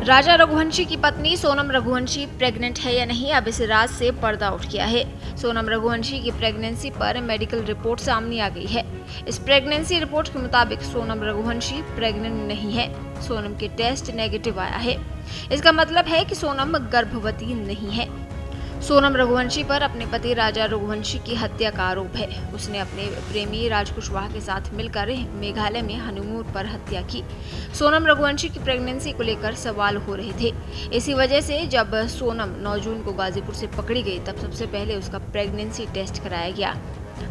राजा रघुवंशी की पत्नी सोनम रघुवंशी प्रेग्नेंट है या नहीं, अब इस राज से पर्दा उठ गया है। सोनम रघुवंशी की प्रेगनेंसी पर मेडिकल रिपोर्ट सामने आ गई है। इस प्रेगनेंसी रिपोर्ट के मुताबिक सोनम रघुवंशी प्रेग्नेंट नहीं है। सोनम के टेस्ट नेगेटिव आया है। इसका मतलब है कि सोनम गर्भवती नहीं है। सोनम रघुवंशी पर अपने पति राजा रघुवंशी की हत्या का आरोप है। उसने अपने प्रेमी राज कुशवाहा के साथ मिलकर मेघालय में हनीमून पर हत्या की। सोनम रघुवंशी की प्रेगनेंसी को लेकर सवाल हो रहे थे। इसी वजह से जब सोनम 9 जून को गाजीपुर से पकड़ी गई, तब सबसे पहले उसका प्रेगनेंसी टेस्ट कराया गया।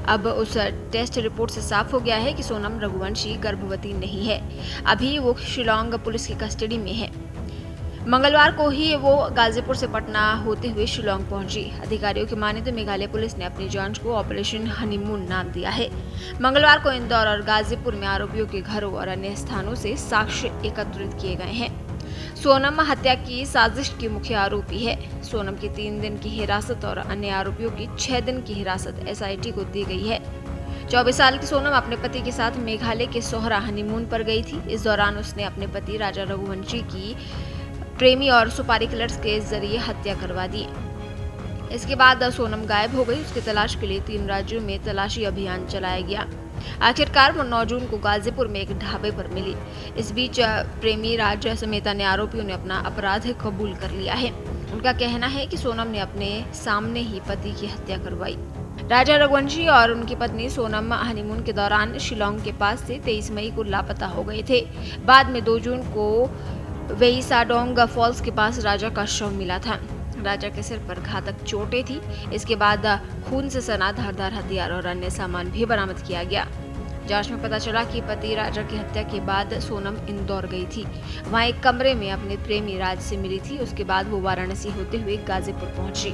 अब उस टेस्ट रिपोर्ट से साफ हो गया है कि सोनम रघुवंशी गर्भवती नहीं है। अभी वो शिलांग पुलिस की कस्टडी में है। मंगलवार को ही वो गाजीपुर से पटना होते हुए शिलांग पहुंची। अधिकारियों की माने तो मेघालय पुलिस ने अपनी जांच को ऑपरेशन हनीमून नाम दिया है। मंगलवार को इंदौर और गाजीपुर में आरोपियों के घरों और अन्य स्थानों से साक्ष्य एकत्रित किए गए हैं। सोनम हत्या की साजिश की मुख्य आरोपी है। सोनम की 3 दिन की हिरासत और अन्य आरोपियों की 6 दिन की हिरासत SIT को दी गई है। 24 साल की सोनम अपने पति के साथ मेघालय के सोहरा हनीमून पर गई थी। इस दौरान उसने अपने पति राजा रघुवंशी की प्रेमी और सुपारी किलर्स के जरिए हत्या करवा दी। इसके बाद सोनम गायब हो गई। उसकी तलाश के लिए 3 राज्यों में तलाशी अभियान चलाया गया। आखिरकार वो 9 जून को गाजीपुर में एक ढाबे पर मिली। इस बीच प्रेमी राज समेत अन्य आरोपियों ने अपना अपराध कबूल कर लिया है। उनका कहना है कि सोनम ने अपने सामने ही पति की हत्या करवाई। राजा रघुवंशी और उनकी पत्नी सोनम हनीमून के दौरान शिलांग के पास से 23 मई को लापता हो गए थे। बाद में 2 जून को वेईसाडोंग फॉल्स के पास राजा का शव मिला था। राजा के सिर पर घातक चोटें थी। इसके बाद खून से सना धारदार हथियार और अन्य सामान भी बरामद किया गया। जांच में पता चला कि पति राजा की हत्या के बाद सोनम इंदौर गई थी। वहां एक कमरे में अपने प्रेमी राज से मिली थी। उसके बाद वो वाराणसी होते हुए गाजीपुर पहुंची।